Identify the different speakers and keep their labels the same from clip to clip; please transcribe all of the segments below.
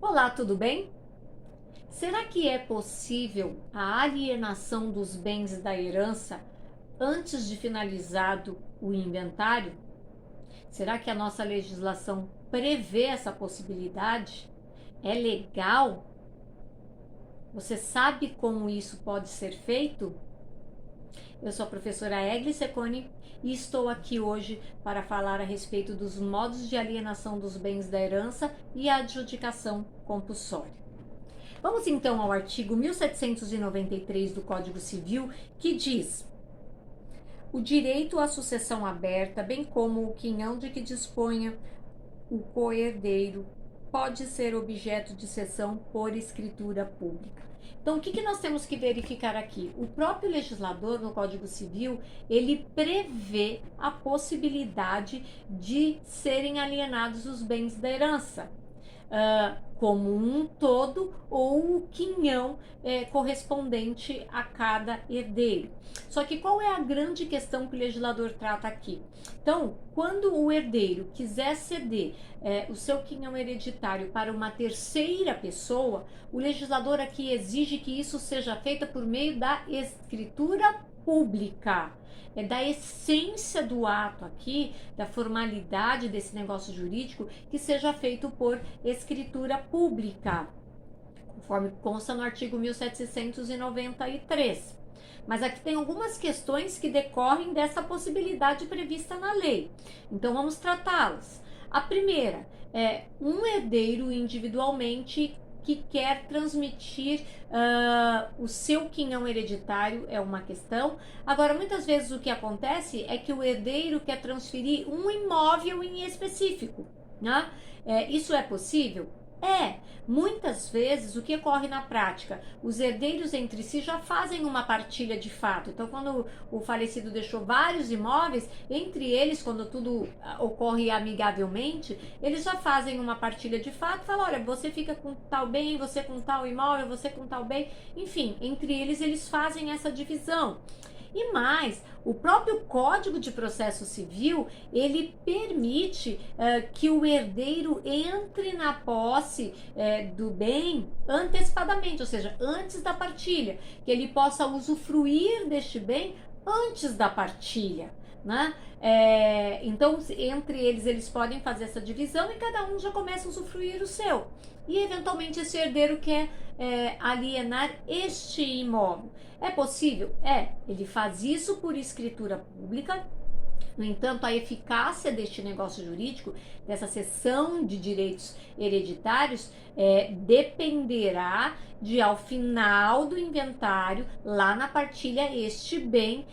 Speaker 1: Olá, tudo bem? Será que é possível a alienação dos bens da herança antes de finalizado o inventário? Será que a nossa legislação prevê essa possibilidade? É legal? Você sabe como isso pode ser feito? Eu sou a professora Egli Secone e estou aqui hoje para falar a respeito dos modos de alienação dos bens da herança e a adjudicação compulsória. Vamos então ao artigo 1793 do Código Civil, que diz: o direito à sucessão aberta, bem como o quinhão de que disponha o coerdeiro, pode ser objeto de cessão por escritura pública. Então, o que nós temos que verificar aqui? O próprio legislador, no Código Civil, ele prevê a possibilidade de serem alienados os bens da herança. Como um todo ou o quinhão correspondente a cada herdeiro. Só que qual é a grande questão que o legislador trata aqui? Então, quando o herdeiro quiser ceder o seu quinhão hereditário para uma terceira pessoa, o legislador aqui exige que isso seja feito por meio da escritura pública. É da essência do ato aqui, da formalidade desse negócio jurídico, que seja feito por escritura pública, conforme consta no artigo 1793. Mas aqui tem algumas questões que decorrem dessa possibilidade prevista na lei. Então vamos tratá-las. A primeira é um herdeiro individualmente que quer transmitir o seu quinhão hereditário, é uma questão. Agora, muitas vezes o que acontece é que o herdeiro quer transferir um imóvel em específico, né? Isso é possível? Muitas vezes o que ocorre na prática, os herdeiros entre si já fazem uma partilha de fato. Então, quando o falecido deixou vários imóveis, entre eles, quando tudo ocorre amigavelmente, eles já fazem uma partilha de fato, falam, olha, você fica com tal bem, você com tal imóvel, você com tal bem, enfim, entre eles fazem essa divisão. E mais, o próprio Código de Processo Civil, ele permite que o herdeiro entre na posse do bem antecipadamente, ou seja, antes da partilha, que ele possa usufruir deste bem antes da partilha, né? Então, entre eles podem fazer essa divisão e cada um já começa a usufruir o seu. E, eventualmente, esse herdeiro quer alienar este imóvel. É possível? Ele faz isso por escritura pública. No entanto, a eficácia deste negócio jurídico, dessa cessão de direitos hereditários, dependerá de, ao final do inventário, lá na partilha, este bem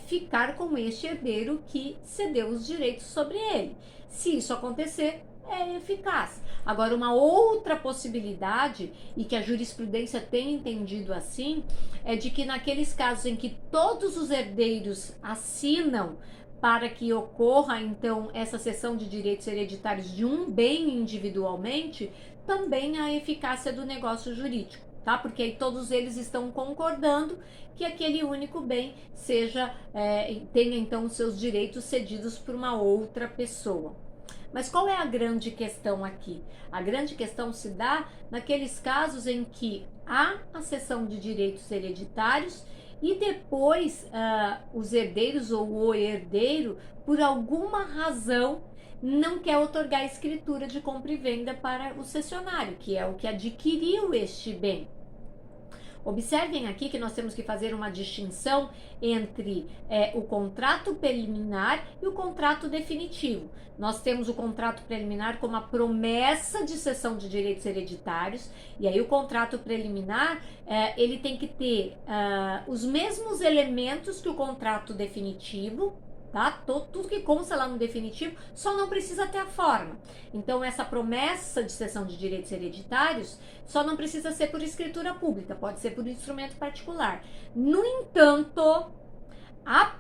Speaker 1: ficar com este herdeiro que cedeu os direitos sobre ele. Se isso acontecer, é eficaz. Agora, uma outra possibilidade, e que a jurisprudência tem entendido assim, é de que naqueles casos em que todos os herdeiros assinam para que ocorra, então, essa cessão de direitos hereditários de um bem individualmente, também a eficácia do negócio jurídico, tá? Porque aí todos eles estão concordando que aquele único bem tenha, então, os seus direitos cedidos por uma outra pessoa. Mas qual é a grande questão aqui? A grande questão se dá naqueles casos em que há a cessão de direitos hereditários e depois os herdeiros ou o herdeiro, por alguma razão, não quer otorgar escritura de compra e venda para o cessionário, que é o que adquiriu este bem. Observem aqui que nós temos que fazer uma distinção entre o contrato preliminar e o contrato definitivo. Nós temos o contrato preliminar como a promessa de cessão de direitos hereditários, e aí o contrato preliminar ele tem que ter os mesmos elementos que o contrato definitivo, tá? Tudo que consta lá no definitivo, só não precisa ter a forma. Então, essa promessa de cessão de direitos hereditários só não precisa ser por escritura pública, pode ser por instrumento particular. No entanto, a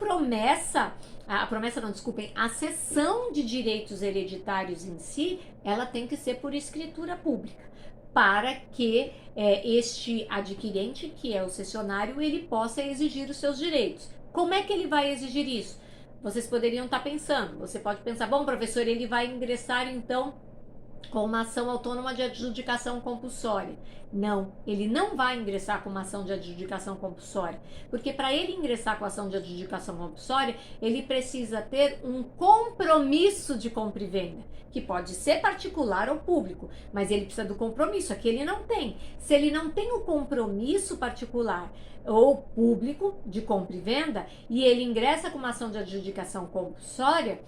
Speaker 1: cessão de direitos hereditários em si, ela tem que ser por escritura pública, para que este adquirente, que é o cessionário, ele possa exigir os seus direitos. Como é que ele vai exigir isso? Vocês poderiam estar pensando, você pode pensar, bom, professor, ele vai ingressar então com uma ação autônoma de adjudicação compulsória. Não, ele não vai ingressar com uma ação de adjudicação compulsória, porque para ele ingressar com a ação de adjudicação compulsória, ele precisa ter um compromisso de compra e venda, que pode ser particular ou público, mas ele precisa do compromisso, aqui ele não tem. Se ele não tem o compromisso particular ou público de compra e venda, e ele ingressa com uma ação de adjudicação compulsória,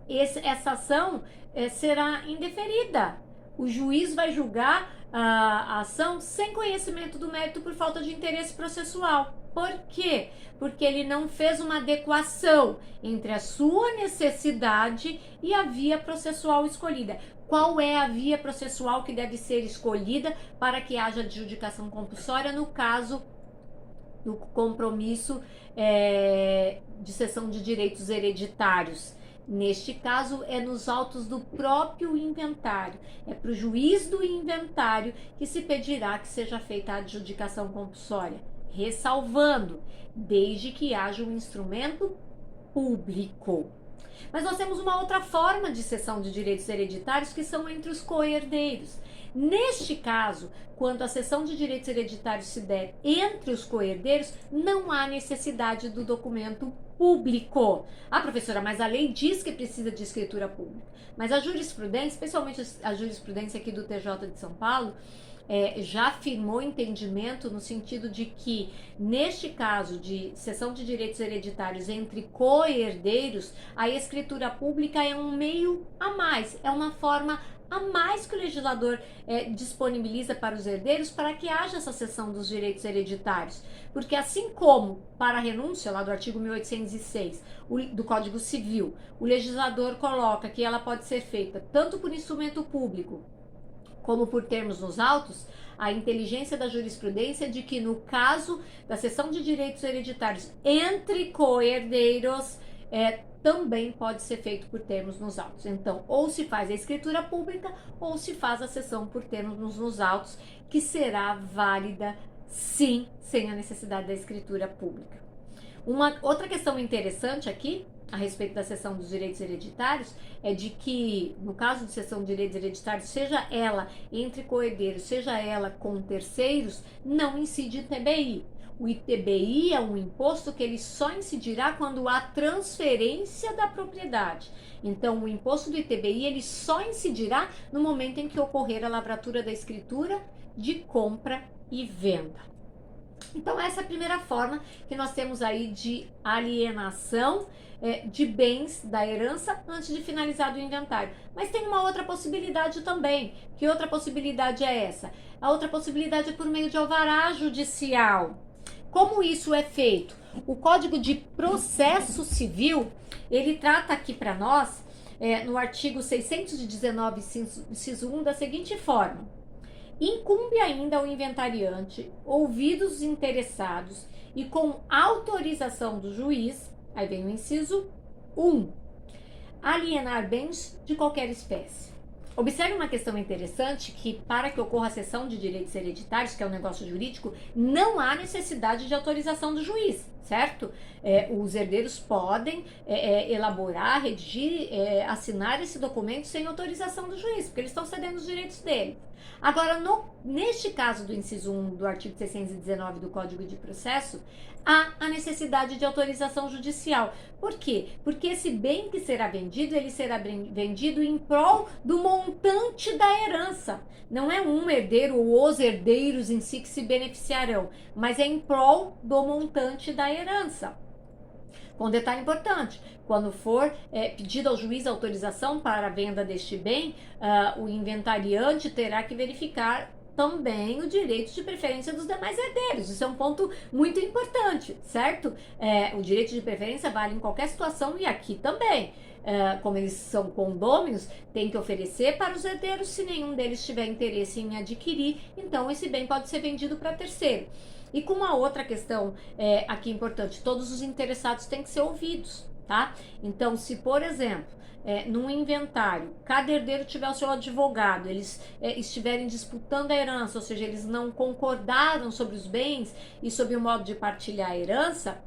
Speaker 1: essa ação será indeferida. O juiz vai julgar a ação sem conhecimento do mérito por falta de interesse processual. Por quê? Porque ele não fez uma adequação entre a sua necessidade e a via processual escolhida. Qual é a via processual que deve ser escolhida para que haja adjudicação compulsória no caso do compromisso de cessão de direitos hereditários? Neste caso, é nos autos do próprio inventário. É para o juiz do inventário que se pedirá que seja feita a adjudicação compulsória, ressalvando, desde que haja um instrumento público. Mas nós temos uma outra forma de cessão de direitos hereditários, que são entre os coherdeiros. Neste caso, quando a cessão de direitos hereditários se der entre os coherdeiros, não há necessidade do documento público. Ah, professora, mas a lei diz que precisa de escritura pública. Mas a jurisprudência, especialmente a jurisprudência aqui do TJ de São Paulo, já afirmou entendimento no sentido de que, neste caso de cessão de direitos hereditários entre co-herdeiros, a escritura pública é um meio a mais, é uma forma a mais que o legislador disponibiliza para os herdeiros para que haja essa cessão dos direitos hereditários. Porque assim como para a renúncia, lá do artigo 1806 do Código Civil, o legislador coloca que ela pode ser feita tanto por instrumento público como por termos nos autos, a inteligência da jurisprudência é de que no caso da cessão de direitos hereditários entre co-herdeiros, também pode ser feito por termos nos autos. Então, ou se faz a escritura pública, ou se faz a cessão por termos nos autos, que será válida, sim, sem a necessidade da escritura pública. Uma outra questão interessante aqui, a respeito da cessão dos direitos hereditários, é de que, no caso de cessão de direitos hereditários, seja ela entre coherdeiros, seja ela com terceiros, não incide ITBI. O ITBI é um imposto que ele só incidirá quando há transferência da propriedade. Então, o imposto do ITBI ele só incidirá no momento em que ocorrer a lavratura da escritura de compra e venda. Então, essa é a primeira forma que nós temos aí de alienação de bens da herança antes de finalizar o inventário. Mas tem uma outra possibilidade também. Que outra possibilidade é essa? A outra possibilidade é por meio de alvará judicial. Como isso é feito? O Código de Processo Civil, ele trata aqui para nós, no artigo 619, inciso 1, da seguinte forma: incumbe ainda ao inventariante, ouvidos os interessados e com autorização do juiz, aí vem o inciso 1, alienar bens de qualquer espécie. Observe uma questão interessante, que para que ocorra a cessão de direitos hereditários, que é um negócio jurídico, não há necessidade de autorização do juiz, certo? Os herdeiros podem elaborar, redigir, assinar esse documento sem autorização do juiz, porque eles estão cedendo os direitos dele. Agora, neste caso do inciso 1 do artigo 619 do Código de Processo, há a necessidade de autorização judicial. Por quê? Porque esse bem que será vendido, ele será vendido em prol do montante da herança. Não é um herdeiro ou os herdeiros em si que se beneficiarão, mas é em prol do montante da herança. Com detalhe importante, quando for pedido ao juiz autorização para a venda deste bem, o inventariante terá que verificar também o direito de preferência dos demais herdeiros. Isso é um ponto muito importante, certo? O direito de preferência vale em qualquer situação e aqui também. Como eles são condôminos, tem que oferecer para os herdeiros. Se nenhum deles tiver interesse em adquirir, então esse bem pode ser vendido para terceiro. E com uma outra questão aqui importante, todos os interessados têm que ser ouvidos, tá? Então, se por exemplo, num inventário, cada herdeiro tiver o seu advogado, eles estiverem disputando a herança, ou seja, eles não concordaram sobre os bens e sobre o modo de partilhar a herança,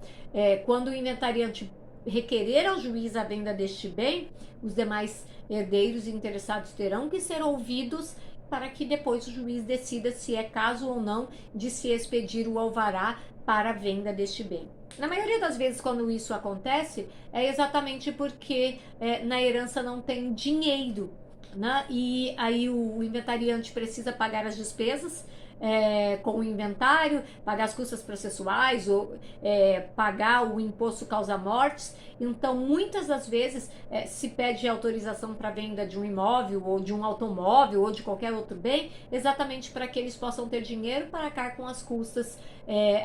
Speaker 1: quando o inventariante requerer ao juiz a venda deste bem, os demais herdeiros interessados terão que ser ouvidos para que depois o juiz decida se é caso ou não de se expedir o alvará para a venda deste bem. Na maioria das vezes, quando isso acontece, é exatamente porque na herança não tem dinheiro, né? E aí o inventariante precisa pagar as despesas com o inventário, pagar as custas processuais ou pagar o imposto causa-mortes. Então, muitas das vezes se pede autorização para venda de um imóvel ou de um automóvel ou de qualquer outro bem, exatamente para que eles possam ter dinheiro para arcar com as custas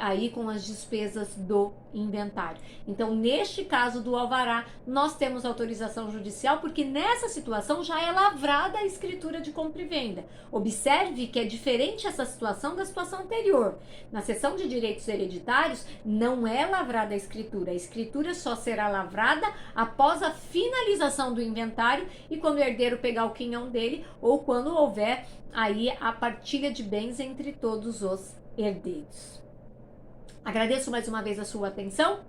Speaker 1: aí com as despesas do inventário. Então, neste caso do alvará, nós temos autorização judicial porque nessa situação já é lavrada a escritura de compra e venda. Observe que é diferente essa situação da situação anterior. Na seção de direitos hereditários, não é lavrada a escritura só será lavrada após a finalização do inventário e quando o herdeiro pegar o quinhão dele ou quando houver aí a partilha de bens entre todos os herdeiros. Agradeço mais uma vez a sua atenção.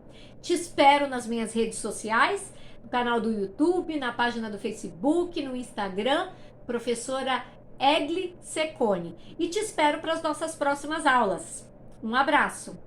Speaker 1: Te espero nas minhas redes sociais, no canal do YouTube, na página do Facebook, no Instagram, professora Egli Cecconi. E te espero para as nossas próximas aulas. Um abraço!